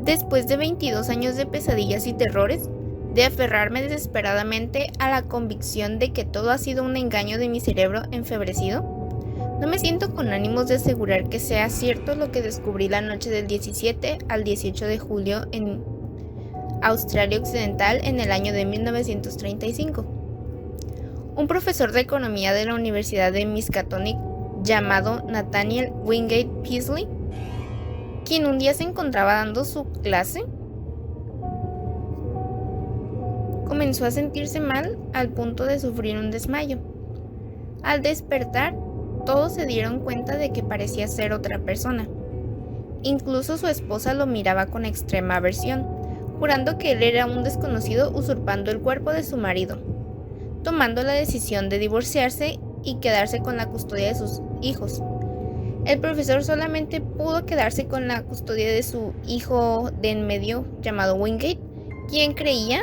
Después de 22 años de pesadillas y terrores, de aferrarme desesperadamente a la convicción de que todo ha sido un engaño de mi cerebro enfebrecido, no me siento con ánimos de asegurar que sea cierto lo que descubrí la noche del 17 al 18 de julio en Australia Occidental en el año de 1935. Un profesor de economía de la Universidad de Miskatonic llamado Nathaniel Wingate Peaslee, quien un día se encontraba dando su clase, comenzó a sentirse mal al punto de sufrir un desmayo. Al despertar, todos se dieron cuenta de que parecía ser otra persona. Incluso su esposa lo miraba con extrema aversión, jurando que él era un desconocido usurpando el cuerpo de su marido, tomando la decisión de divorciarse y quedarse con la custodia de sus hijos. El profesor solamente pudo quedarse con la custodia de su hijo de en medio, llamado Wingate, quien creía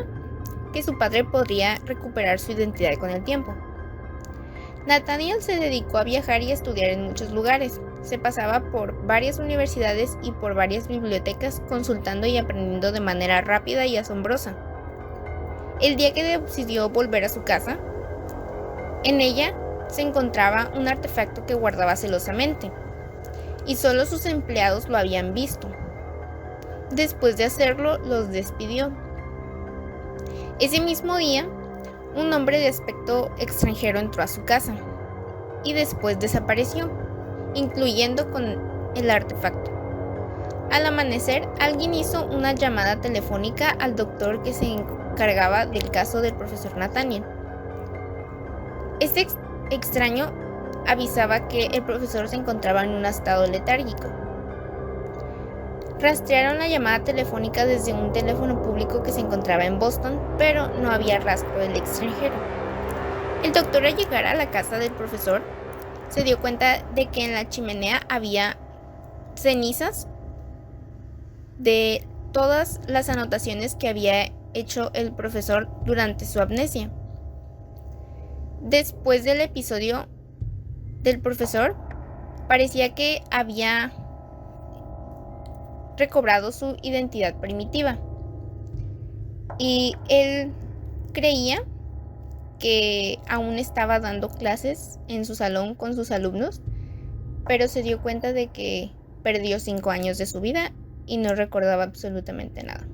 que su padre podría recuperar su identidad con el tiempo. Nathaniel se dedicó a viajar y a estudiar en muchos lugares. Se pasaba por varias universidades y por varias bibliotecas consultando y aprendiendo de manera rápida y asombrosa. El día que decidió volver a su casa, en ella se encontraba un artefacto que guardaba celosamente, y solo sus empleados lo habían visto. Después de hacerlo, los despidió. Ese mismo día, un hombre de aspecto extranjero entró a su casa y después desapareció, incluyendo con el artefacto. Al amanecer, alguien hizo una llamada telefónica al doctor que se encargaba del caso del profesor Nathaniel. Este extraño avisaba que el profesor se encontraba en un estado letárgico. Rastrearon la llamada telefónica desde un teléfono público que se encontraba en Boston, pero no había rastro del extranjero. El doctor, al llegar a la casa del profesor, se dio cuenta de que en la chimenea había cenizas de todas las anotaciones que había hecho el profesor durante su amnesia. Después del episodio del profesor, parecía que había recobrado su identidad primitiva y él creía que aún estaba dando clases en su salón con sus alumnos, pero se dio cuenta de que perdió 5 años de su vida y no recordaba absolutamente nada.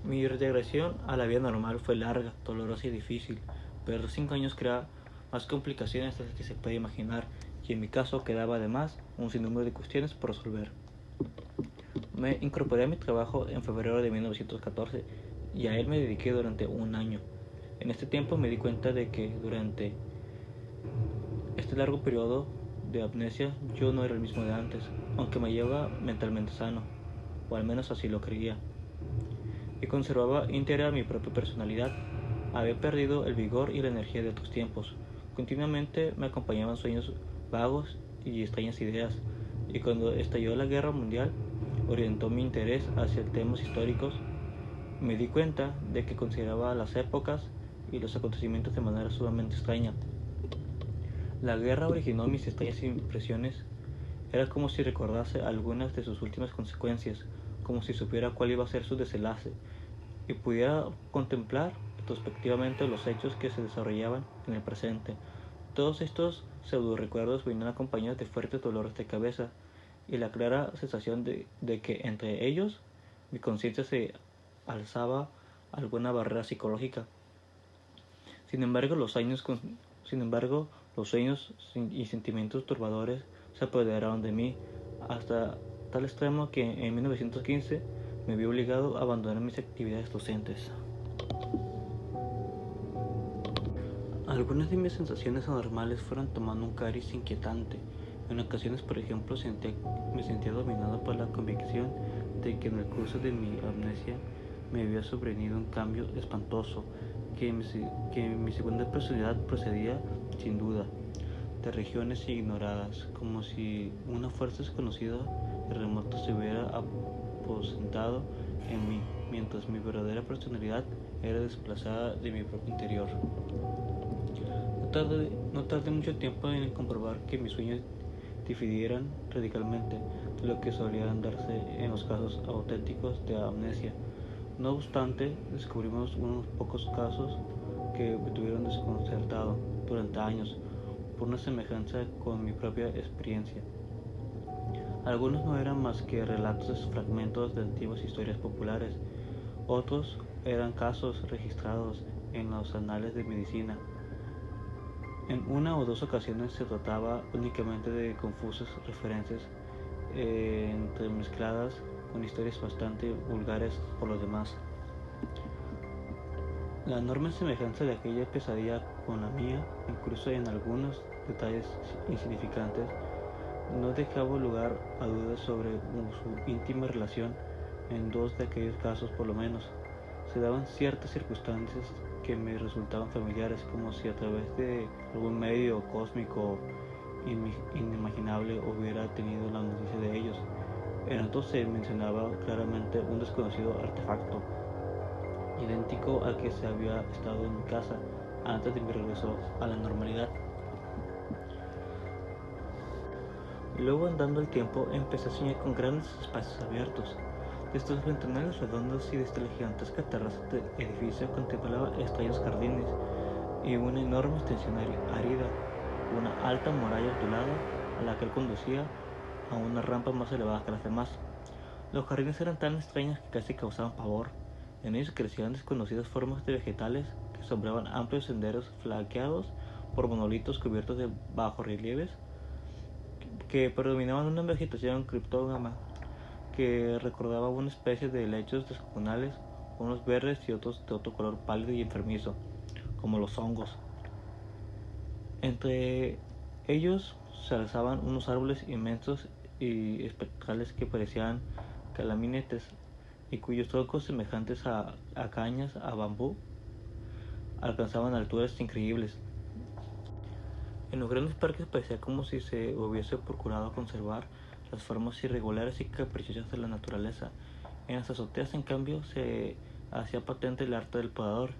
Mi regresión a la vida normal fue larga, dolorosa y difícil, pero los 5 años crea más complicaciones de las que se puede imaginar, y en mi caso quedaba además un sinnúmero de cuestiones por resolver. Me incorporé a mi trabajo en febrero de 1914 y a él me dediqué durante un año. En este tiempo me di cuenta de que durante este largo periodo de amnesia yo no era el mismo de antes, aunque me hallaba mentalmente sano, o al menos así lo creía, y conservaba íntegra mi propia personalidad. Había perdido el vigor y la energía de otros tiempos. Continuamente me acompañaban sueños vagos y extrañas ideas, y cuando estalló la guerra mundial orientó mi interés hacia temas históricos. Me di cuenta de que consideraba las épocas y los acontecimientos de manera sumamente extraña. La guerra originó mis extrañas impresiones. Era como si recordase algunas de sus últimas consecuencias, como si supiera cuál iba a ser su desenlace, y pudiera contemplar retrospectivamente los hechos que se desarrollaban en el presente. Todos estos pseudo recuerdos venían acompañados de fuertes dolores de cabeza y la clara sensación de que entre ellos mi conciencia se alzaba alguna barrera psicológica. Sin embargo, los sueños y sentimientos turbadores se apoderaron de mí hasta tal extremo que en 1915 me vi obligado a abandonar mis actividades docentes. Algunas de mis sensaciones anormales fueron tomando un cariz inquietante. En ocasiones, por ejemplo, me sentía dominado por la convicción de que en el curso de mi amnesia me había sobrevenido un cambio espantoso, que mi segunda personalidad procedía, sin duda, de regiones ignoradas, como si una fuerza desconocida y remota se hubiera aposentado en mí, mientras mi verdadera personalidad era desplazada de mi propio interior. No tardé mucho tiempo en comprobar que mis sueños difirieran radicalmente de lo que solían darse en los casos auténticos de amnesia. No obstante, descubrimos unos pocos casos que me tuvieron desconcertado durante años por una semejanza con mi propia experiencia. Algunos no eran más que relatos de fragmentos de antiguas historias populares, otros eran casos registrados en los anales de medicina. En una o dos ocasiones se trataba únicamente de confusas referencias entremezcladas con historias bastante vulgares por lo demás. La enorme semejanza de aquella pesadilla con la mía, incluso en algunos detalles insignificantes, no dejaba lugar a dudas sobre su íntima relación. En dos de aquellos casos, por lo menos, se daban ciertas circunstancias que me resultaban familiares, como si a través de algún medio cósmico inimaginable hubiera tenido la noticia de ellos. En otros se mencionaba claramente un desconocido artefacto, idéntico al que se había estado en mi casa antes de mi regreso a la normalidad. Luego, andando el tiempo, empecé a soñar con grandes espacios abiertos. Desde los ventanales redondos y desde la gigantesca terraza del edificio contemplaba extraños jardines y una enorme extensión árida, una alta muralla ondulada a la que él conducía a una rampa más elevada que las demás. Los jardines eran tan extraños que casi causaban pavor. En ellos crecían desconocidas formas de vegetales que sombreaban amplios senderos flanqueados por monolitos cubiertos de bajorrelieves que predominaban una vegetación criptógama que recordaba una especie de helechos descomunales, unos verdes y otros de otro color pálido y enfermizo, como los hongos. Entre ellos se alzaban unos árboles inmensos y espectrales que parecían calaminetes y cuyos troncos, semejantes a cañas a bambú, alcanzaban alturas increíbles. En los grandes parques parecía como si se hubiese procurado conservar las formas irregulares y caprichosas de la naturaleza. En las azoteas, en cambio, se hacía patente el arte del podador.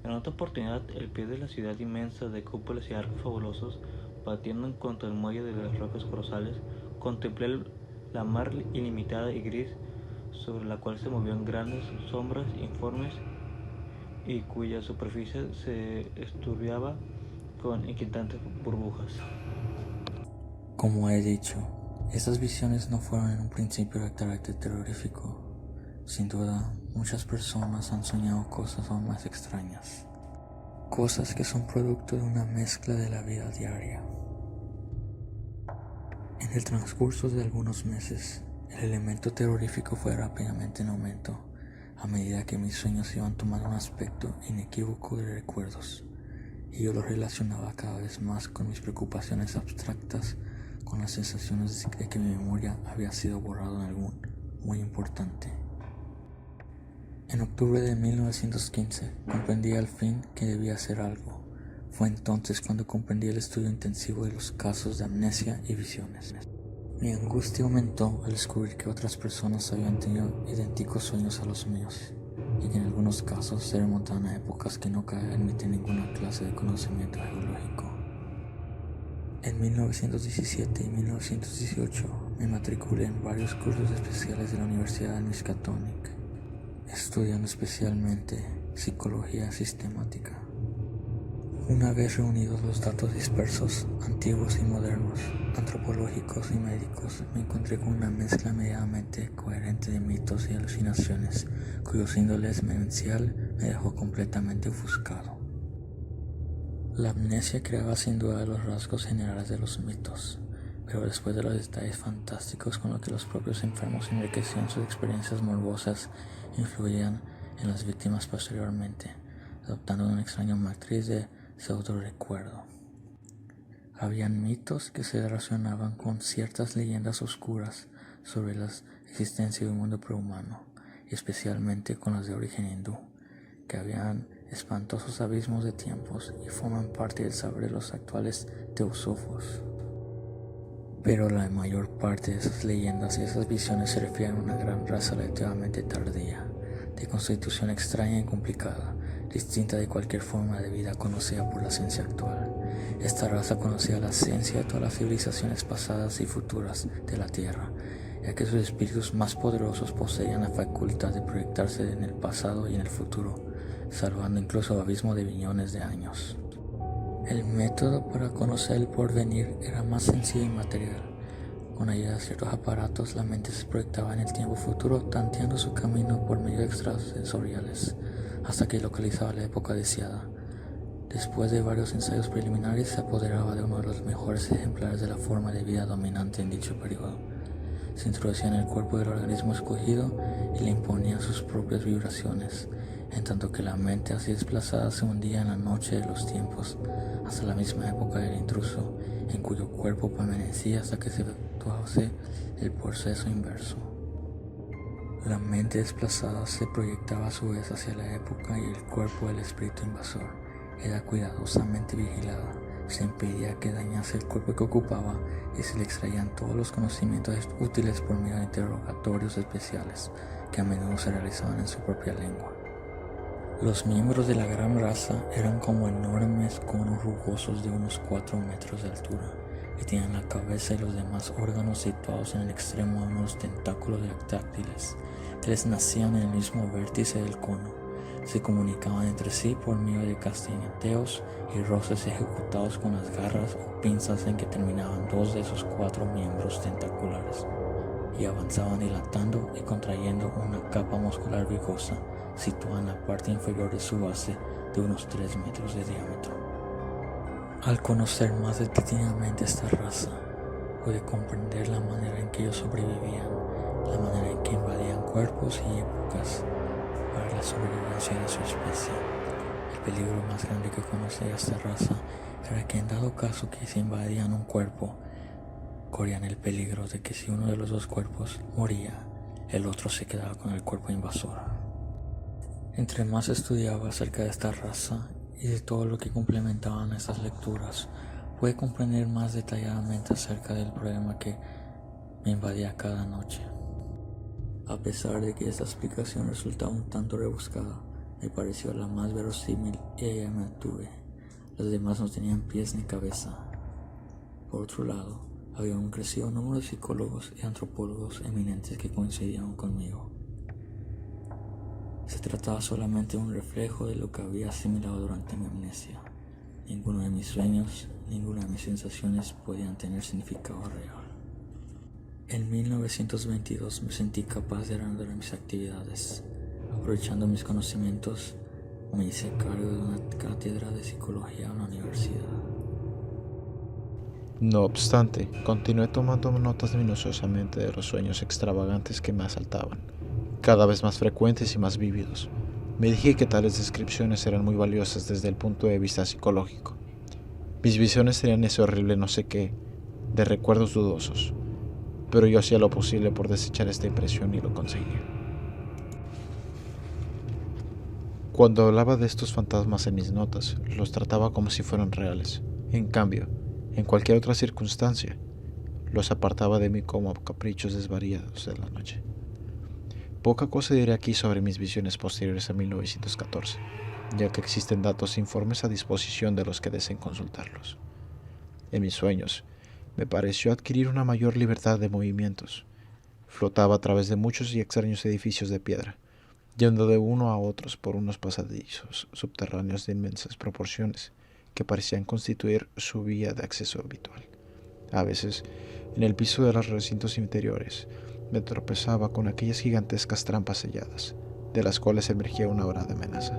En otra oportunidad, el pie de la ciudad inmensa de cúpulas y arcos fabulosos, batiendo en contra el muelle de las rocas colosales, contemplé la mar ilimitada y gris, sobre la cual se movían grandes sombras informes y cuya superficie se esturbiaba con inquietantes burbujas. Como he dicho, estas visiones no fueron en un principio de carácter terrorífico. Sin duda, muchas personas han soñado cosas aún más extrañas, cosas que son producto de una mezcla de la vida diaria. En el transcurso de algunos meses, el elemento terrorífico fue rápidamente en aumento, a medida que mis sueños iban tomando un aspecto inequívoco de recuerdos, y yo lo relacionaba cada vez más con mis preocupaciones abstractas, con las sensaciones de que mi memoria había sido borrada en algo muy importante. En octubre de 1915 comprendí al fin que debía hacer algo. Fue entonces cuando comprendí el estudio intensivo de los casos de amnesia y visiones. Mi angustia aumentó al descubrir que otras personas habían tenido idénticos sueños a los míos, y que en algunos casos se remontaban a épocas que no admiten ninguna clase de conocimiento geológico. En 1917 y 1918 me matriculé en varios cursos especiales de la Universidad de Miskatonic, estudiando especialmente psicología sistemática. Una vez reunidos los datos dispersos, antiguos y modernos, antropológicos y médicos, me encontré con una mezcla medianamente coherente de mitos y alucinaciones, cuyos índoles demencial me dejó completamente ofuscado. La amnesia creaba sin duda los rasgos generales de los mitos, pero después de los detalles fantásticos con los que los propios enfermos enriquecían sus experiencias morbosas, influían en las víctimas posteriormente, adoptando una extraña matriz de pseudo-recuerdo. Habían mitos que se relacionaban con ciertas leyendas oscuras sobre la existencia de un mundo prehumano, y especialmente con las de origen hindú, que habían espantosos abismos de tiempos y forman parte del saber de los actuales teósofos. Pero la mayor parte de esas leyendas y esas visiones se refieren a una gran raza relativamente tardía, de constitución extraña y complicada, distinta de cualquier forma de vida conocida por la ciencia actual. Esta raza conocía la esencia de todas las civilizaciones pasadas y futuras de la Tierra. ya que sus espíritus más poderosos poseían la facultad de proyectarse en el pasado y en el futuro, salvando incluso el abismo de billones de años. El método para conocer el porvenir era más sencillo y material. Con ayuda de ciertos aparatos, la mente se proyectaba en el tiempo futuro, tanteando su camino por medio de extrasensoriales, hasta que localizaba la época deseada. Después de varios ensayos preliminares, se apoderaba de uno de los mejores ejemplares de la forma de vida dominante en dicho periodo. Se introducía en el cuerpo del organismo escogido y le imponía sus propias vibraciones, en tanto que la mente así desplazada se hundía en la noche de los tiempos, hasta la misma época del intruso, en cuyo cuerpo permanecía hasta que se efectuase el proceso inverso. La mente desplazada se proyectaba a su vez hacia la época y el cuerpo del espíritu invasor. Era cuidadosamente vigilada, se impedía que dañase el cuerpo que ocupaba y se le extraían todos los conocimientos útiles por medio de interrogatorios especiales que a menudo se realizaban en su propia lengua. Los miembros de la gran raza eran como enormes conos rugosos de unos 4 metros de altura y tenían la cabeza y los demás órganos situados en el extremo de unos tentáculos retráctiles que les nacían en el mismo vértice del cono. Se comunicaban entre sí por medio de castañeteos y roces ejecutados con las garras o pinzas en que terminaban 2 de esos 4 miembros tentaculares, y avanzaban dilatando y contrayendo una capa muscular viscosa situada en la parte inferior de su base de unos 3 metros de diámetro. Al conocer más detenidamente esta raza, pude comprender la manera en que ellos sobrevivían, la manera en que invadían cuerpos y épocas para la sobrevivencia de su especie. El peligro más grande que conocía esta raza era que en dado caso que se invadían un cuerpo, corrían el peligro de que si uno de los 2 cuerpos moría, el otro se quedaba con el cuerpo invasor. Entre más estudiaba acerca de esta raza y de todo lo que complementaban estas lecturas, pude comprender más detalladamente acerca del problema que me invadía cada noche. A pesar de que esta explicación resultaba un tanto rebuscada, me pareció la más verosímil y ella me tuve. Las demás no tenían pies ni cabeza. Por otro lado, había un crecido número de psicólogos y antropólogos eminentes que coincidían conmigo. Se trataba solamente de un reflejo de lo que había asimilado durante mi amnesia. Ninguno de mis sueños, ninguna de mis sensaciones podían tener significado real. En 1922 me sentí capaz de reanudar mis actividades. Aprovechando mis conocimientos, me hice cargo de una cátedra de psicología en la universidad. No obstante, continué tomando notas minuciosamente de los sueños extravagantes que me asaltaban, cada vez más frecuentes y más vívidos. Me dije que tales descripciones eran muy valiosas desde el punto de vista psicológico. Mis visiones tenían ese horrible no sé qué, de recuerdos dudosos, pero yo hacía lo posible por desechar esta impresión y lo conseguía. Cuando hablaba de estos fantasmas en mis notas, los trataba como si fueran reales. En cambio, en cualquier otra circunstancia, los apartaba de mí como caprichos desvariados de la noche. Poca cosa diré aquí sobre mis visiones posteriores a 1914, ya que existen datos e informes a disposición de los que deseen consultarlos. En mis sueños, me pareció adquirir una mayor libertad de movimientos. Flotaba a través de muchos y extraños edificios de piedra, yendo de uno a otros por unos pasadizos subterráneos de inmensas proporciones que parecían constituir su vía de acceso habitual. A veces, en el piso de los recintos interiores, me tropezaba con aquellas gigantescas trampas selladas, de las cuales emergía una hora de amenaza.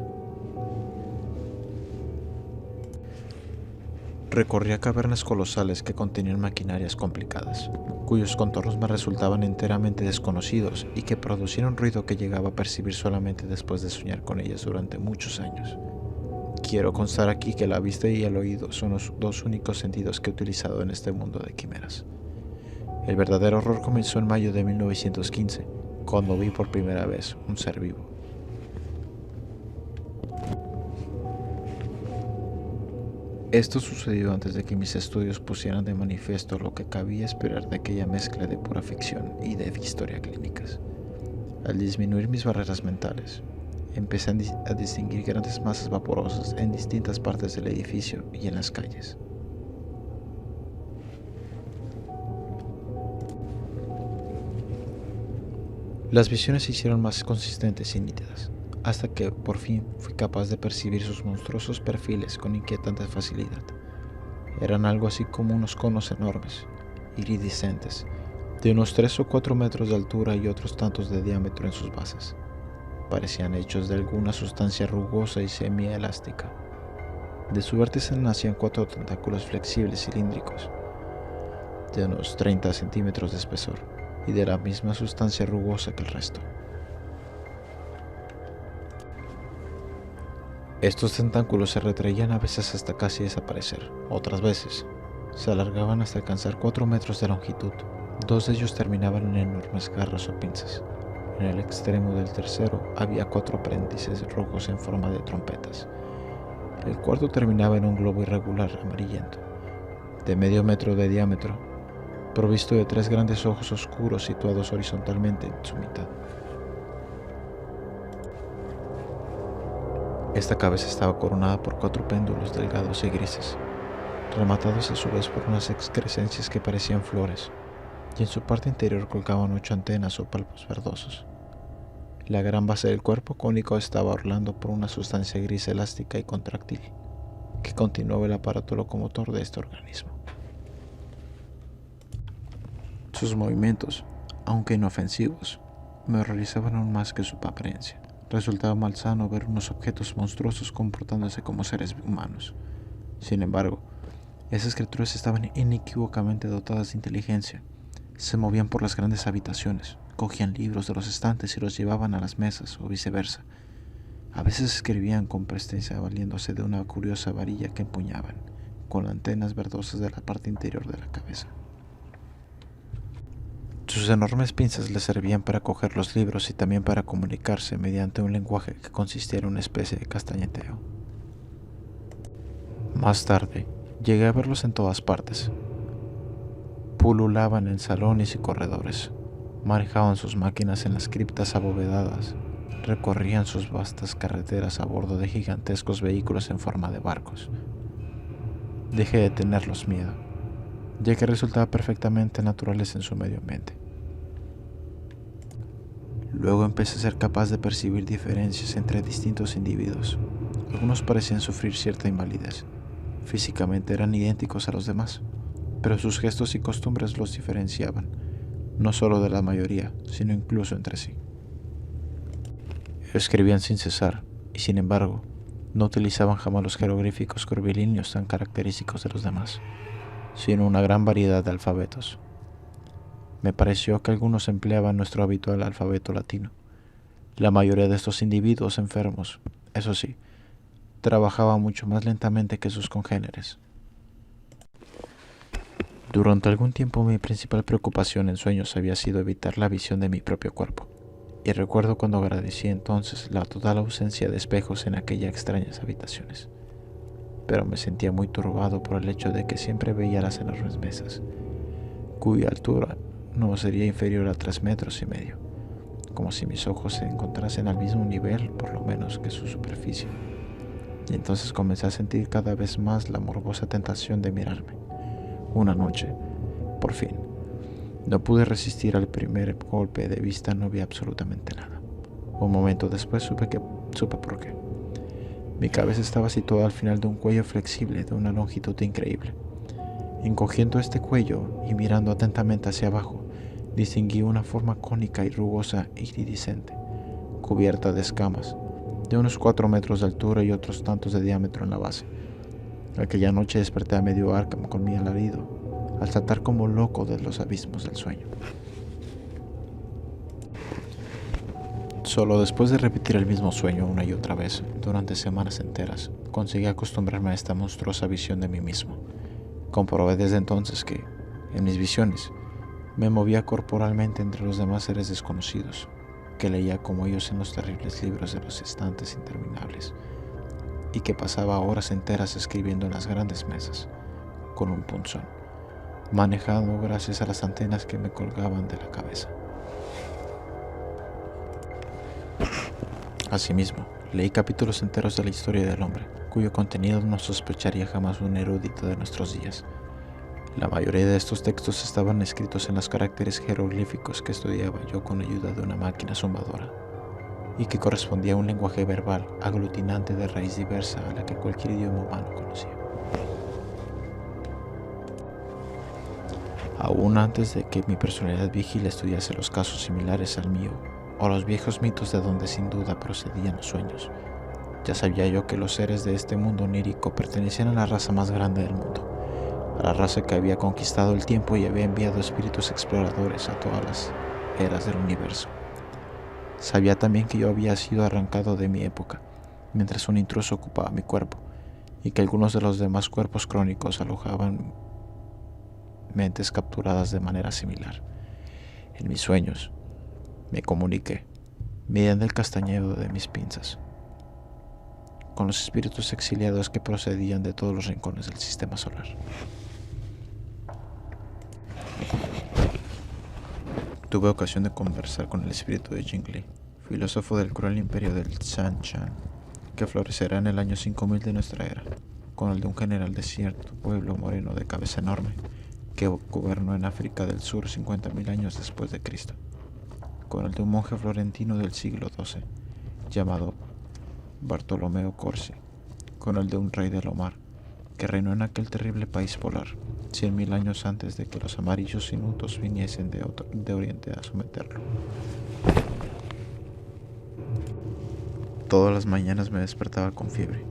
Recorría cavernas colosales que contenían maquinarias complicadas, cuyos contornos me resultaban enteramente desconocidos y que producían un ruido que llegaba a percibir solamente después de soñar con ellas durante muchos años. Quiero constar aquí que la vista y el oído son los 2 únicos sentidos que he utilizado en este mundo de quimeras. El verdadero horror comenzó en mayo de 1915, cuando vi por primera vez un ser vivo. Esto sucedió antes de que mis estudios pusieran de manifiesto lo que cabía esperar de aquella mezcla de pura ficción y de historia clínicas. Al disminuir mis barreras mentales, empecé a distinguir grandes masas vaporosas en distintas partes del edificio y en las calles. Las visiones se hicieron más consistentes y nítidas, hasta que por fin fui capaz de percibir sus monstruosos perfiles con inquietante facilidad. Eran algo así como unos conos enormes, iridiscentes, de unos 3 o 4 metros de altura y otros tantos de diámetro en sus bases. Parecían hechos de alguna sustancia rugosa y semielástica. De su vértice nacían 4 tentáculos flexibles cilíndricos, de unos 30 centímetros de espesor, y de la misma sustancia rugosa que el resto. Estos tentáculos se retraían a veces hasta casi desaparecer, otras veces se alargaban hasta alcanzar 4 metros de longitud. 2 de ellos terminaban en enormes garras o pinzas. En el extremo del tercero había 4 apéndices rojos en forma de trompetas. El cuarto terminaba en un globo irregular amarillento, de medio metro de diámetro, provisto de 3 grandes ojos oscuros situados horizontalmente en su mitad. Esta cabeza estaba coronada por 4 péndulos delgados y grises, rematados a su vez por unas excrescencias que parecían flores, y en su parte interior colgaban 8 antenas o palpos verdosos. La gran base del cuerpo cónico estaba orlando por una sustancia gris elástica y contráctil, que continuaba el aparato locomotor de este organismo. Sus movimientos, aunque inofensivos, me horrorizaban aún más que su apariencia. Resultaba malsano ver unos objetos monstruosos comportándose como seres humanos. Sin embargo, esas criaturas estaban inequívocamente dotadas de inteligencia. Se movían por las grandes habitaciones, cogían libros de los estantes y los llevaban a las mesas, o viceversa. A veces escribían con presteza valiéndose de una curiosa varilla que empuñaban, con antenas verdosas de la parte interior de la cabeza. Sus enormes pinzas les servían para coger los libros y también para comunicarse mediante un lenguaje que consistía en una especie de castañeteo. Más tarde, llegué a verlos en todas partes. Pululaban en salones y corredores, manejaban sus máquinas en las criptas abovedadas, recorrían sus vastas carreteras a bordo de gigantescos vehículos en forma de barcos. Dejé de tenerlos miedo, ya que resultaban perfectamente naturales en su medio ambiente. Luego empecé a ser capaz de percibir diferencias entre distintos individuos. Algunos parecían sufrir cierta invalidez. Físicamente eran idénticos a los demás, pero sus gestos y costumbres los diferenciaban, no solo de la mayoría, sino incluso entre sí. Escribían sin cesar, y sin embargo, no utilizaban jamás los jeroglíficos curvilíneos tan característicos de los demás, sino una gran variedad de alfabetos. Me pareció que algunos empleaban nuestro habitual alfabeto latino. La mayoría de estos individuos enfermos, eso sí, trabajaban mucho más lentamente que sus congéneres. Durante algún tiempo mi principal preocupación en sueños había sido evitar la visión de mi propio cuerpo, y recuerdo cuando agradecí entonces la total ausencia de espejos en aquellas extrañas habitaciones. Pero me sentía muy turbado por el hecho de que siempre veía las enormes mesas, cuya altura no sería inferior a 3,5 metros, como si mis ojos se encontrasen al mismo nivel, por lo menos, que su superficie. Y entonces comencé a sentir cada vez más la morbosa tentación de mirarme. Una noche, por fin, no pude resistir al primer golpe de vista, no vi absolutamente nada. Un momento después supe por qué. Mi cabeza estaba situada al final de un cuello flexible de una longitud increíble. Encogiendo este cuello y mirando atentamente hacia abajo, distinguí una forma cónica y rugosa e iridiscente, cubierta de escamas, de unos 4 metros de altura y otros tantos de diámetro en la base. Aquella noche desperté a medio Arkham con mi alarido, al saltar como loco de los abismos del sueño. Solo después de repetir el mismo sueño una y otra vez, durante semanas enteras, conseguí acostumbrarme a esta monstruosa visión de mí mismo. Comprobé desde entonces que, en mis visiones, me movía corporalmente entre los demás seres desconocidos, que leía como ellos en los terribles libros de los estantes interminables, y que pasaba horas enteras escribiendo en las grandes mesas, con un punzón, manejado gracias a las antenas que me colgaban de la cabeza. Asimismo, leí capítulos enteros de la historia del hombre, cuyo contenido no sospecharía jamás un erudito de nuestros días. La mayoría de estos textos estaban escritos en los caracteres jeroglíficos que estudiaba yo con ayuda de una máquina sumadora, y que correspondía a un lenguaje verbal aglutinante de raíz diversa a la que cualquier idioma humano conocía. Aún antes de que mi personalidad vigil estudiase los casos similares al mío, o los viejos mitos de donde sin duda procedían los sueños, ya sabía yo que los seres de este mundo onírico pertenecían a la raza más grande del mundo, a la raza que había conquistado el tiempo y había enviado espíritus exploradores a todas las eras del universo. Sabía también que yo había sido arrancado de mi época, mientras un intruso ocupaba mi cuerpo, y que algunos de los demás cuerpos crónicos alojaban mentes capturadas de manera similar. En mis sueños me comuniqué, mediante el castañeo de mis pinzas, con los espíritus exiliados que procedían de todos los rincones del sistema solar. Tuve ocasión de conversar con el espíritu de Jingli, filósofo del cruel imperio del Shanshan, que florecerá en el año 5000 de nuestra era, con el de un general de cierto pueblo moreno de cabeza enorme, que gobernó en África del Sur 50.000 años después de Cristo, con el de un monje florentino del siglo XII, llamado Bartolomeo Corsi, con el de un rey del Omar, que reinó en aquel terrible país polar, 100.000 años antes de que los amarillos inutos viniesen de Oriente a someterlo. Todas las mañanas me despertaba con fiebre,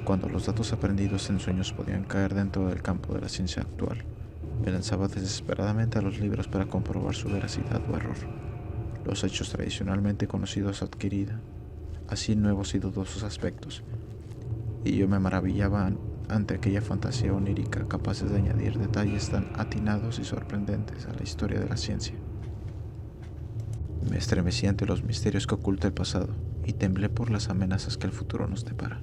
cuando los datos aprendidos en sueños podían caer dentro del campo de la ciencia actual. Me lanzaba desesperadamente a los libros para comprobar su veracidad o error. Los hechos tradicionalmente conocidos adquirían así nuevos y dudosos aspectos, y yo me maravillaba ante aquella fantasía onírica capaz de añadir detalles tan atinados y sorprendentes a la historia de la ciencia. Me estremecí ante los misterios que oculta el pasado y temblé por las amenazas que el futuro nos depara.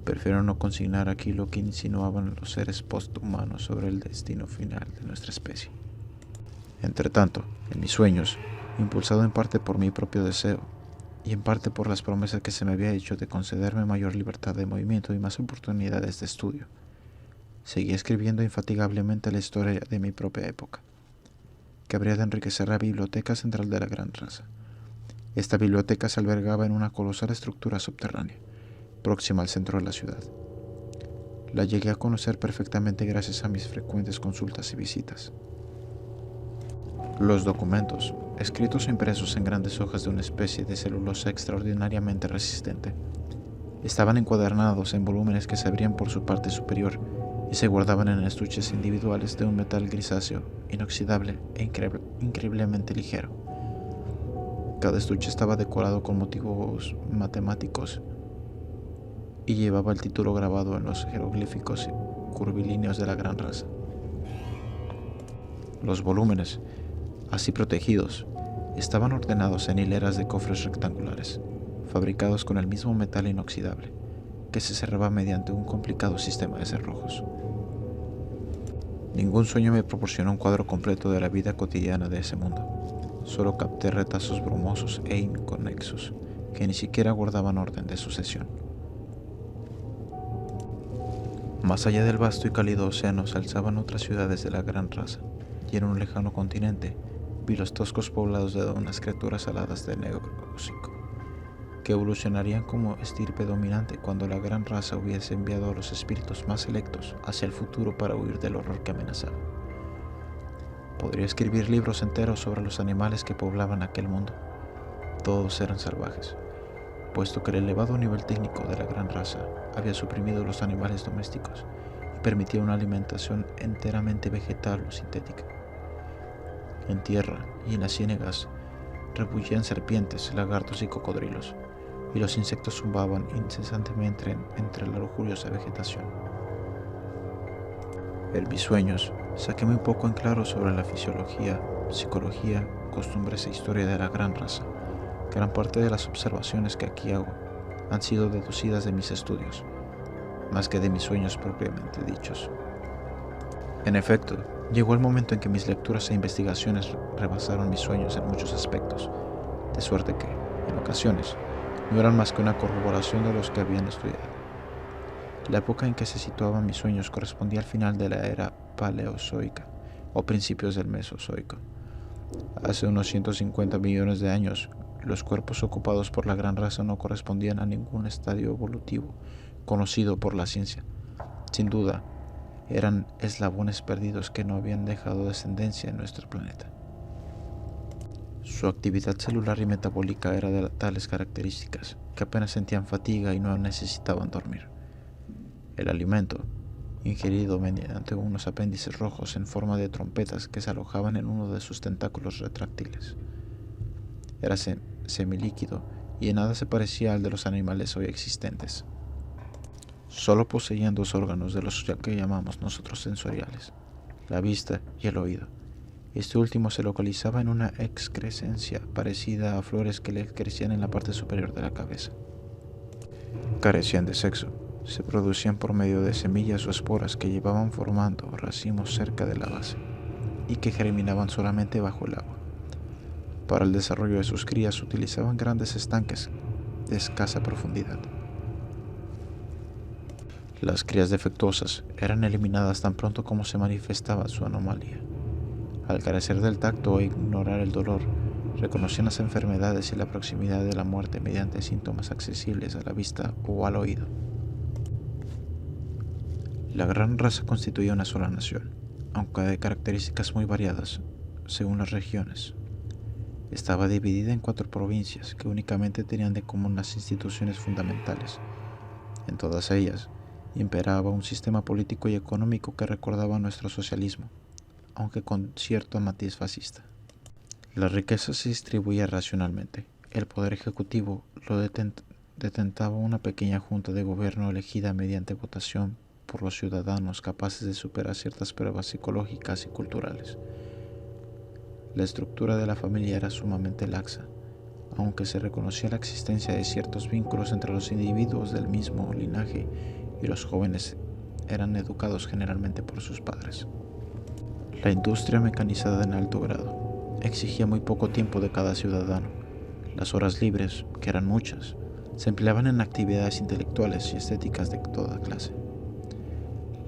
Prefiero no consignar aquí lo que insinuaban los seres posthumanos sobre el destino final de nuestra especie. Entretanto, en mis sueños, impulsado en parte por mi propio deseo y en parte por las promesas que se me había hecho de concederme mayor libertad de movimiento y más oportunidades de estudio, seguí escribiendo infatigablemente la historia de mi propia época, que habría de enriquecer la biblioteca central de la gran raza. Esta biblioteca se albergaba en una colosal estructura subterránea, próxima al centro de la ciudad. La llegué a conocer perfectamente gracias a mis frecuentes consultas y visitas. Los documentos, escritos o impresos en grandes hojas de una especie de celulosa extraordinariamente resistente, estaban encuadernados en volúmenes que se abrían por su parte superior y se guardaban en estuches individuales de un metal grisáceo, inoxidable e increíblemente ligero. Cada estuche estaba decorado con motivos matemáticos y llevaba el título grabado en los jeroglíficos curvilíneos de la gran raza. Los volúmenes, así protegidos, estaban ordenados en hileras de cofres rectangulares, fabricados con el mismo metal inoxidable, que se cerraba mediante un complicado sistema de cerrojos. Ningún sueño me proporcionó un cuadro completo de la vida cotidiana de ese mundo. Solo capté retazos brumosos e inconexos, que ni siquiera guardaban orden de sucesión. Más allá del vasto y cálido océano se alzaban otras ciudades de la gran raza, y en un lejano continente vi los toscos poblados de unas criaturas aladas de negro hocico, que evolucionarían como estirpe dominante cuando la gran raza hubiese enviado a los espíritus más selectos hacia el futuro para huir del horror que amenazaba. Podría escribir libros enteros sobre los animales que poblaban aquel mundo. Todos eran salvajes, puesto que el elevado nivel técnico de la gran raza había suprimido los animales domésticos y permitía una alimentación enteramente vegetal o sintética. En tierra y en las ciénegas rebullían serpientes, lagartos y cocodrilos, y los insectos zumbaban incesantemente entre la lujuriosa vegetación. En mis sueños saqué muy poco en claro sobre la fisiología, psicología, costumbres e historia de la gran raza. Gran parte de las observaciones que aquí hago han sido deducidas de mis estudios, más que de mis sueños propiamente dichos. En efecto, llegó el momento en que mis lecturas e investigaciones rebasaron mis sueños en muchos aspectos, de suerte que, en ocasiones, no eran más que una corroboración de los que habían estudiado. La época en que se situaban mis sueños correspondía al final de la era paleozoica o principios del Mesozoico. Hace unos 150 millones de años, los cuerpos ocupados por la gran raza no correspondían a ningún estadio evolutivo conocido por la ciencia. Sin duda, eran eslabones perdidos que no habían dejado descendencia en nuestro planeta. Su actividad celular y metabólica era de tales características que apenas sentían fatiga y no necesitaban dormir. El alimento, ingerido mediante unos apéndices rojos en forma de trompetas que se alojaban en uno de sus tentáculos retráctiles, era semilíquido y en nada se parecía al de los animales hoy existentes. Solo poseían dos órganos de los que llamamos nosotros sensoriales, la vista y el oído. Este último se localizaba en una excrescencia parecida a flores que le crecían en la parte superior de la cabeza. Carecían de sexo. Se producían por medio de semillas o esporas que llevaban formando racimos cerca de la base y que germinaban solamente bajo el agua. Para el desarrollo de sus crías utilizaban grandes estanques de escasa profundidad. Las crías defectuosas eran eliminadas tan pronto como se manifestaba su anomalía. Al carecer del tacto e ignorar el dolor, reconocían las enfermedades y la proximidad de la muerte mediante síntomas accesibles a la vista o al oído. La gran raza constituía una sola nación, aunque de características muy variadas según las regiones. Estaba dividida en 4 provincias que únicamente tenían de común las instituciones fundamentales. En todas ellas imperaba un sistema político y económico que recordaba nuestro socialismo, aunque con cierto matiz fascista. La riqueza se distribuía racionalmente. El poder ejecutivo lo detentaba una pequeña junta de gobierno elegida mediante votación por los ciudadanos capaces de superar ciertas pruebas psicológicas y culturales. La estructura de la familia era sumamente laxa, aunque se reconocía la existencia de ciertos vínculos entre los individuos del mismo linaje y los jóvenes eran educados generalmente por sus padres. La industria mecanizada en alto grado exigía muy poco tiempo de cada ciudadano. Las horas libres, que eran muchas, se empleaban en actividades intelectuales y estéticas de toda clase.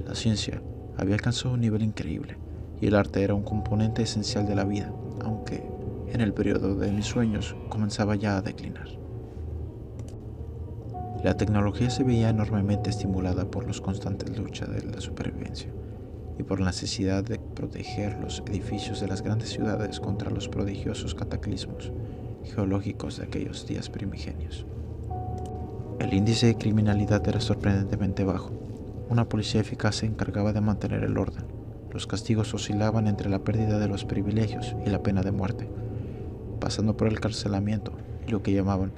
La ciencia había alcanzado un nivel increíble y el arte era un componente esencial de la vida, aunque en el periodo de mis sueños comenzaba ya a declinar. La tecnología se veía enormemente estimulada por las constantes luchas de la supervivencia y por la necesidad de proteger los edificios de las grandes ciudades contra los prodigiosos cataclismos geológicos de aquellos días primigenios. El índice de criminalidad era sorprendentemente bajo. Una policía eficaz se encargaba de mantener el orden. Los castigos oscilaban entre la pérdida de los privilegios y la pena de muerte, pasando por el carcelamiento y lo que llamaban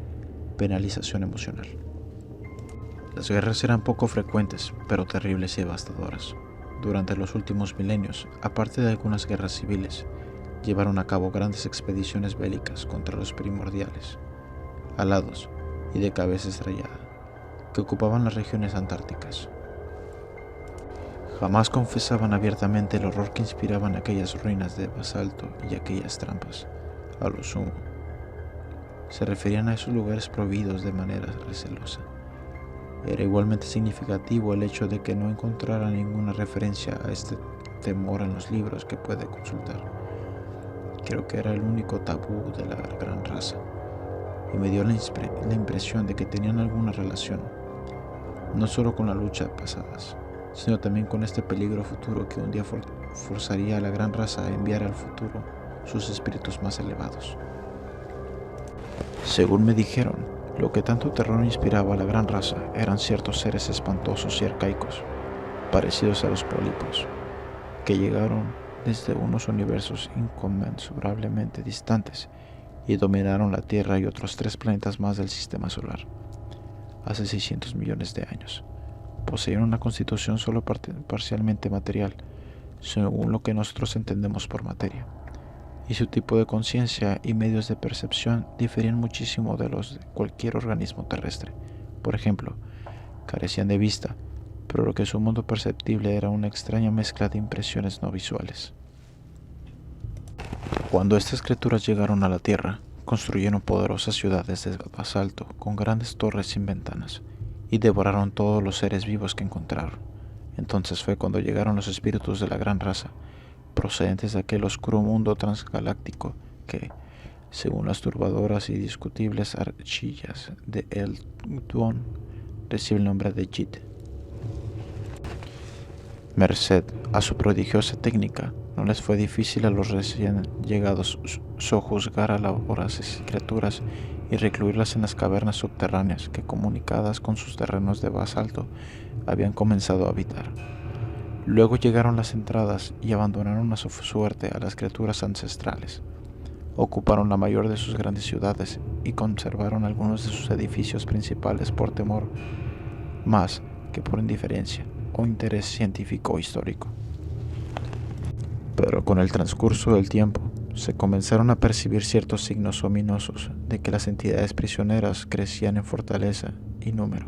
penalización emocional. Las guerras eran poco frecuentes, pero terribles y devastadoras. Durante los últimos milenios, aparte de algunas guerras civiles, llevaron a cabo grandes expediciones bélicas contra los primordiales, alados y de cabeza estrellada, que ocupaban las regiones antárticas. Jamás confesaban abiertamente el horror que inspiraban aquellas ruinas de basalto y aquellas trampas. A lo sumo, se referían a esos lugares prohibidos de manera recelosa. Era igualmente significativo el hecho de que no encontrara ninguna referencia a este temor en los libros que puede consultar. Creo que era el único tabú de la gran raza, y me dio la impresión de que tenían alguna relación, no solo con la lucha pasadas, sino también con este peligro futuro que un día forzaría a la gran raza a enviar al futuro sus espíritus más elevados. Según me dijeron, lo que tanto terror inspiraba a la gran raza eran ciertos seres espantosos y arcaicos, parecidos a los pólipos, que llegaron desde unos universos inconmensurablemente distantes y dominaron la Tierra y otros 3 planetas más del sistema solar, hace 600 millones de años. Poseían una constitución solo parcialmente material, según lo que nosotros entendemos por materia, y su tipo de conciencia y medios de percepción diferían muchísimo de los de cualquier organismo terrestre. Por ejemplo, carecían de vista, pero lo que su mundo perceptible era una extraña mezcla de impresiones no visuales. Cuando estas criaturas llegaron a la Tierra, construyeron poderosas ciudades de basalto con grandes torres sin ventanas y devoraron todos los seres vivos que encontraron. Entonces fue cuando llegaron los espíritus de la gran raza, procedentes de aquel oscuro mundo transgaláctico que, según las turbadoras y discutibles archillas de Eldon, recibe el nombre de Jit. Merced a su prodigiosa técnica, no les fue difícil a los recién llegados sojuzgar a las voraces criaturas y recluirlas en las cavernas subterráneas que, comunicadas con sus terrenos de basalto, habían comenzado a habitar. Luego llegaron las entradas y abandonaron a su suerte a las criaturas ancestrales. Ocuparon la mayor de sus grandes ciudades y conservaron algunos de sus edificios principales por temor más que por indiferencia o interés científico o histórico. Pero con el transcurso del tiempo se comenzaron a percibir ciertos signos ominosos de que las entidades prisioneras crecían en fortaleza y número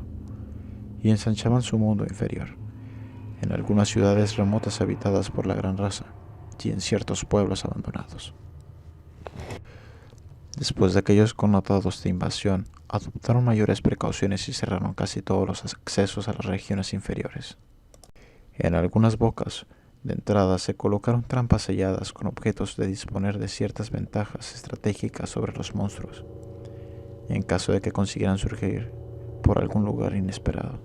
y ensanchaban su mundo inferior en algunas ciudades remotas habitadas por la gran raza y en ciertos pueblos abandonados. Después de aquellos connotados de invasión, adoptaron mayores precauciones y cerraron casi todos los accesos a las regiones inferiores. En algunas bocas de entrada se colocaron trampas selladas con objetos de disponer de ciertas ventajas estratégicas sobre los monstruos, en caso de que consiguieran surgir por algún lugar inesperado.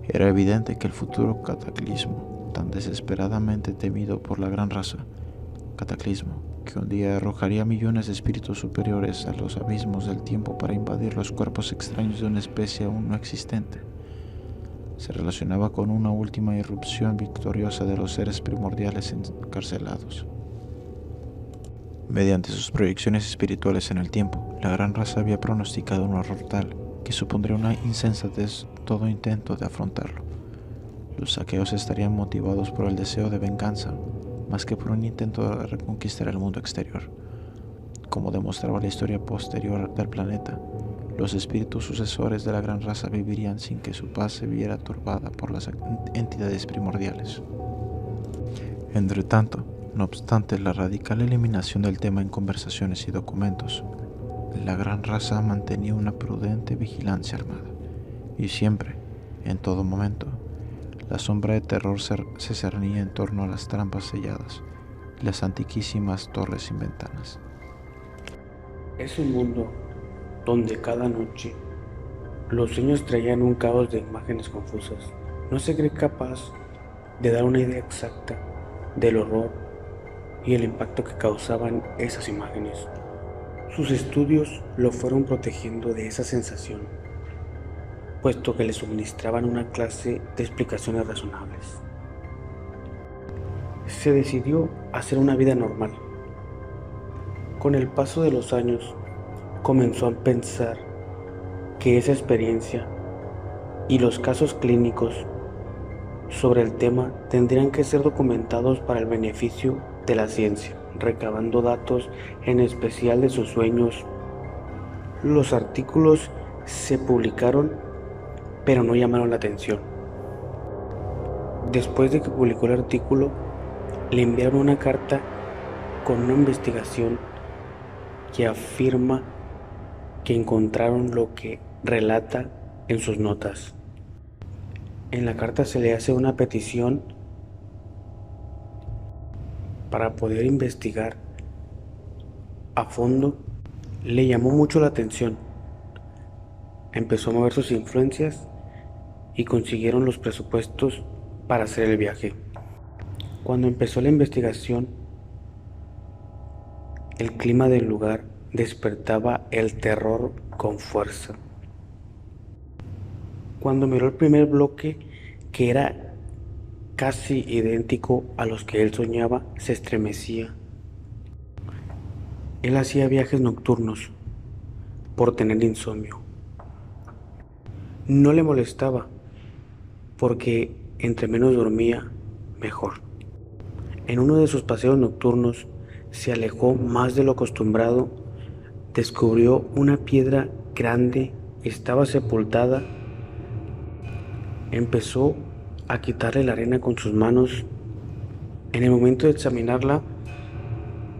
Era evidente que el futuro cataclismo, tan desesperadamente temido por la gran raza, cataclismo que un día arrojaría millones de espíritus superiores a los abismos del tiempo para invadir los cuerpos extraños de una especie aún no existente, se relacionaba con una última irrupción victoriosa de los seres primordiales encarcelados. Mediante sus proyecciones espirituales en el tiempo, la gran raza había pronosticado un horror tal que supondría una insensatez todo intento de afrontarlo. Los saqueos estarían motivados por el deseo de venganza, más que por un intento de reconquistar el mundo exterior. Como demostraba la historia posterior del planeta, los espíritus sucesores de la gran raza vivirían sin que su paz se viera turbada por las entidades primordiales. Entre tanto, no obstante la radical eliminación del tema en conversaciones y documentos, la gran raza mantenía una prudente vigilancia armada, y siempre, en todo momento, la sombra de terror se cernía en torno a las trampas selladas y las antiquísimas torres sin ventanas. Es un mundo donde cada noche los sueños traían un caos de imágenes confusas. No se cree capaz de dar una idea exacta del horror y el impacto que causaban esas imágenes. Sus estudios lo fueron protegiendo de esa sensación, puesto que le suministraban una clase de explicaciones razonables. Se decidió hacer una vida normal. Con el paso de los años, comenzó a pensar que esa experiencia y los casos clínicos sobre el tema tendrían que ser documentados para el beneficio de la ciencia, recabando datos en especial de sus sueños. Los artículos se publicaron, pero no llamaron la atención. Después de que publicó el artículo, le enviaron una carta con una investigación que afirma que encontraron lo que relata en sus notas. En la carta se le hace una petición para poder investigar a fondo. Le llamó mucho la atención. Empezó a mover sus influencias y consiguieron los presupuestos para hacer el viaje. Cuando empezó la investigación, el clima del lugar despertaba el terror con fuerza. Cuando miró el primer bloque, que era casi idéntico a los que él soñaba, se estremecía. Él hacía viajes nocturnos por tener insomnio. No le molestaba, porque entre menos dormía, mejor. En uno de sus paseos nocturnos se alejó más de lo acostumbrado, descubrió una piedra grande, estaba sepultada. Empezó a quitarle la arena con sus manos. En el momento de examinarla,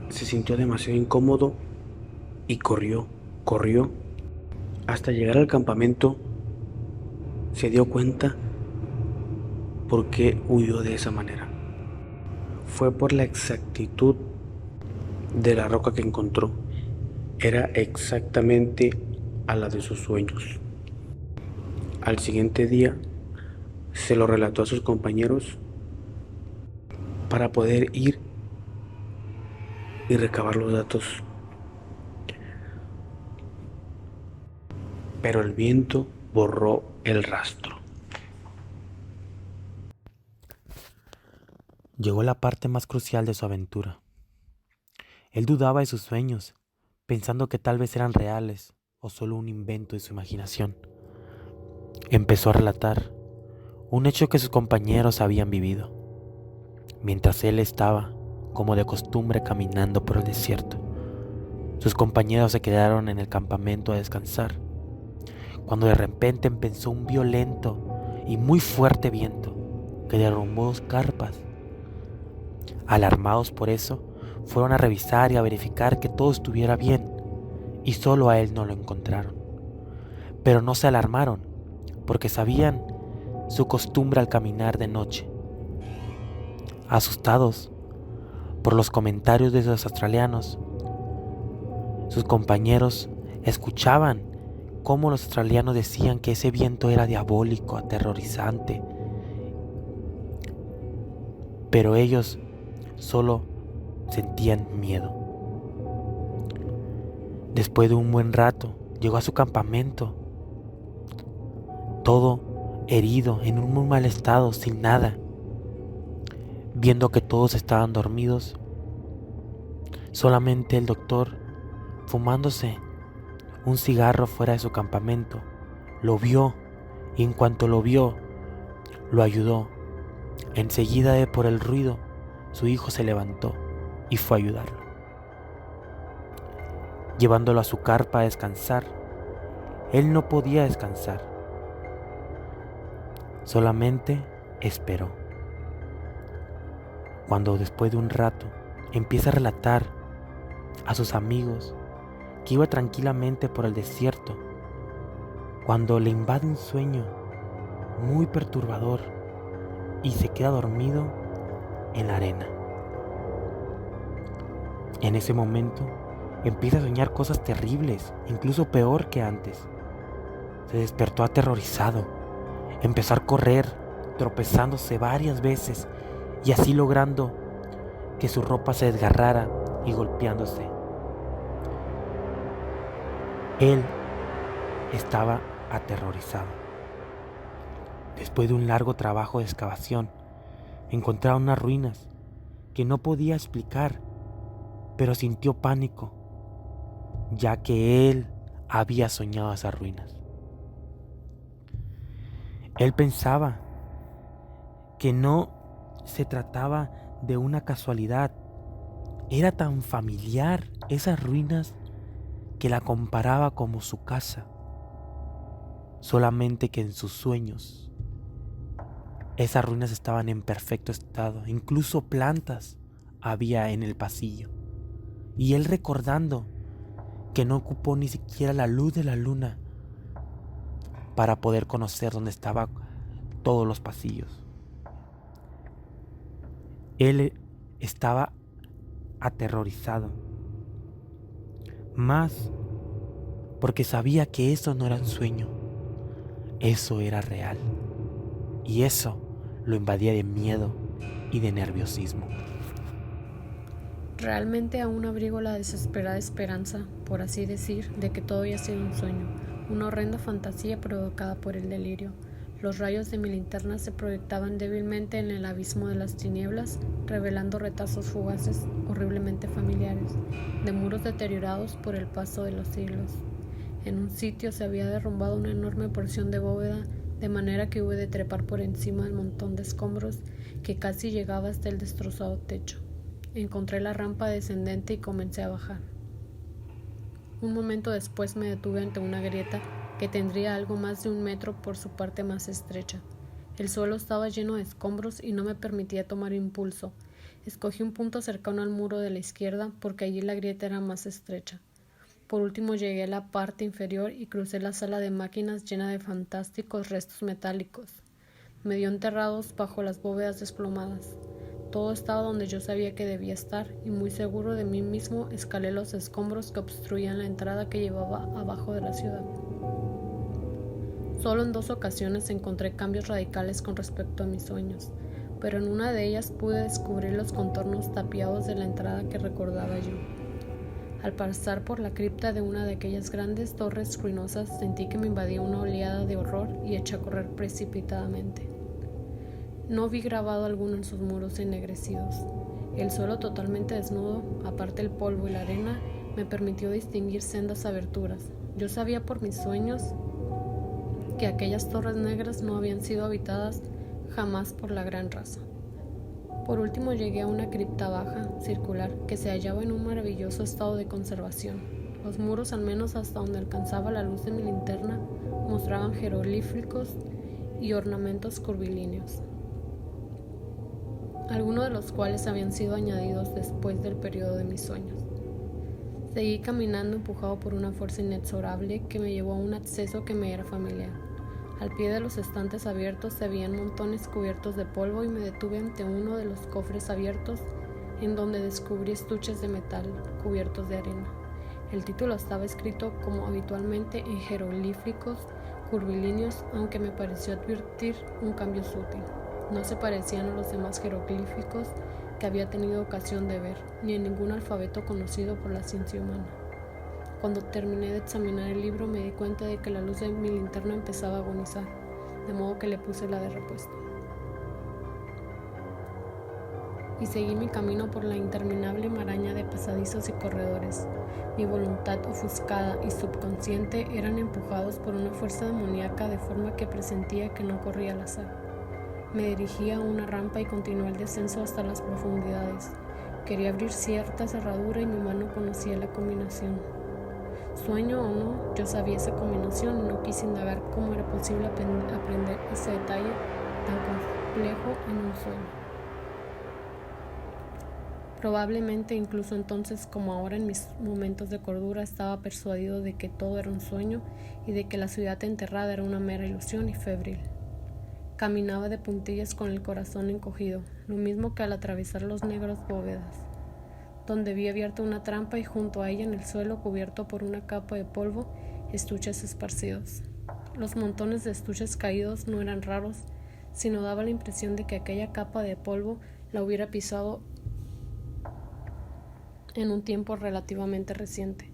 se sintió demasiado incómodo y corrió hasta llegar al campamento se dio cuenta por qué huyó de esa manera. Fue por la exactitud de la roca que encontró. Era exactamente a la de sus sueños. Al siguiente día se lo relató a sus compañeros para poder ir y recabar los datos. Pero el viento borró el rastro. Llegó la parte más crucial de su aventura. Él dudaba de sus sueños, pensando que tal vez eran reales o solo un invento de su imaginación. Empezó a relatar un hecho que sus compañeros habían vivido, mientras él estaba, como de costumbre, caminando por el desierto. Sus compañeros se quedaron en el campamento a descansar, cuando de repente empezó un violento y muy fuerte viento que derrumbó 2 carpas. Alarmados por eso, fueron a revisar y a verificar que todo estuviera bien, y solo a él no lo encontraron. Pero no se alarmaron, porque sabían su costumbre al caminar de noche. Asustados por los comentarios de los australianos, sus compañeros escuchaban cómo los australianos decían que ese viento era diabólico, aterrorizante, pero ellos solo sentían miedo. Después de un buen rato, llegó a su campamento, todo herido, en un muy mal estado, sin nada. Viendo que todos estaban dormidos, solamente el doctor, fumándose un cigarro fuera de su campamento, lo vio, y en cuanto lo vio, lo ayudó. Enseguida, por el ruido, su hijo se levantó y fue a ayudarlo. Llevándolo a su carpa a descansar, él no podía descansar, solamente esperó. Cuando después de un rato empieza a relatar a sus amigos que iba tranquilamente por el desierto, cuando le invade un sueño muy perturbador y se queda dormido en la arena. En ese momento empieza a soñar cosas terribles, incluso peor que antes. Se despertó aterrorizado, empezó a correr, tropezándose varias veces y así logrando que su ropa se desgarrara y golpeándose. Él estaba aterrorizado. Después de un largo trabajo de excavación, encontraron unas ruinas que no podía explicar, pero sintió pánico, ya que él había soñado esas ruinas. Él pensaba que no se trataba de una casualidad. Era tan familiar esas ruinas que la comparaba como su casa. Solamente que en sus sueños esas ruinas estaban en perfecto estado. Incluso plantas había en el pasillo. Y él, recordando que no ocupó ni siquiera la luz de la luna para poder conocer dónde estaban todos los pasillos. Él estaba aterrorizado, más porque sabía que eso no era un sueño, eso era real, y eso lo invadía de miedo y de nerviosismo. Realmente aún abrigo la desesperada esperanza, por así decir, de que todo haya sido un sueño, una horrenda fantasía provocada por el delirio. Los rayos de mi linterna se proyectaban débilmente en el abismo de las tinieblas, revelando retazos fugaces, horriblemente familiares, de muros deteriorados por el paso de los siglos. En un sitio se había derrumbado una enorme porción de bóveda, de manera que hube de trepar por encima del montón de escombros que casi llegaba hasta el destrozado techo. Encontré la rampa descendente y comencé a bajar. Un momento después me detuve ante una grieta que tendría algo más de 1 metro por su parte más estrecha. El suelo estaba lleno de escombros y no me permitía tomar impulso. Escogí un punto cercano al muro de la izquierda porque allí la grieta era más estrecha. Por último llegué a la parte inferior y crucé la sala de máquinas llena de fantásticos restos metálicos, medio enterrados bajo las bóvedas desplomadas. Todo estaba donde yo sabía que debía estar, y muy seguro de mí mismo escalé los escombros que obstruían la entrada que llevaba abajo de la ciudad. Solo en 2 ocasiones encontré cambios radicales con respecto a mis sueños, pero en una de ellas pude descubrir los contornos tapiados de la entrada que recordaba yo. Al pasar por la cripta de una de aquellas grandes torres ruinosas, sentí que me invadía una oleada de horror y eché a correr precipitadamente. No vi grabado alguno en sus muros ennegrecidos. El suelo totalmente desnudo, aparte el polvo y la arena, me permitió distinguir sendas aberturas. Yo sabía por mis sueños que aquellas torres negras no habían sido habitadas jamás por la gran raza. Por último llegué a una cripta baja, circular, que se hallaba en un maravilloso estado de conservación. Los muros, al menos hasta donde alcanzaba la luz de mi linterna, mostraban jeroglíficos y ornamentos curvilíneos, algunos de los cuales habían sido añadidos después del periodo de mis sueños. Seguí caminando empujado por una fuerza inexorable que me llevó a un acceso que me era familiar. Al pie de los estantes abiertos se veían montones cubiertos de polvo y me detuve ante uno de los cofres abiertos, en donde descubrí estuches de metal cubiertos de arena. El título estaba escrito como habitualmente en jeroglíficos curvilíneos, aunque me pareció advertir un cambio sutil. No se parecían a los demás jeroglíficos que había tenido ocasión de ver, ni en ningún alfabeto conocido por la ciencia humana. Cuando terminé de examinar el libro me di cuenta de que la luz de mi linterna empezaba a agonizar, de modo que le puse la de repuesto. Y seguí mi camino por la interminable maraña de pasadizos y corredores. Mi voluntad ofuscada y subconsciente eran empujados por una fuerza demoníaca de forma que presentía que no corría al azar. Me dirigía a una rampa y continué el descenso hasta las profundidades. Quería abrir cierta cerradura y mi mano conocía la combinación. Sueño o no, yo sabía esa combinación y no quise indagar cómo era posible aprender ese detalle tan complejo en un sueño. Probablemente incluso entonces como ahora en mis momentos de cordura estaba persuadido de que todo era un sueño y de que la ciudad enterrada era una mera ilusión y febril. Caminaba de puntillas con el corazón encogido, lo mismo que al atravesar los negros bóvedas, donde vi abierta una trampa y junto a ella en el suelo cubierto por una capa de polvo, estuches esparcidos. Los montones de estuches caídos no eran raros, sino daba la impresión de que aquella capa de polvo la hubiera pisado en un tiempo relativamente reciente.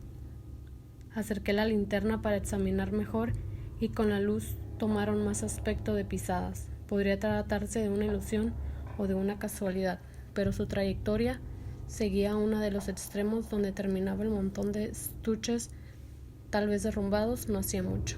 Acerqué la linterna para examinar mejor y con la luz tomaron más aspecto de pisadas. Podría tratarse de una ilusión o de una casualidad, pero su trayectoria seguía a uno de los extremos donde terminaba el montón de estuches, tal vez derrumbados no hacía mucho.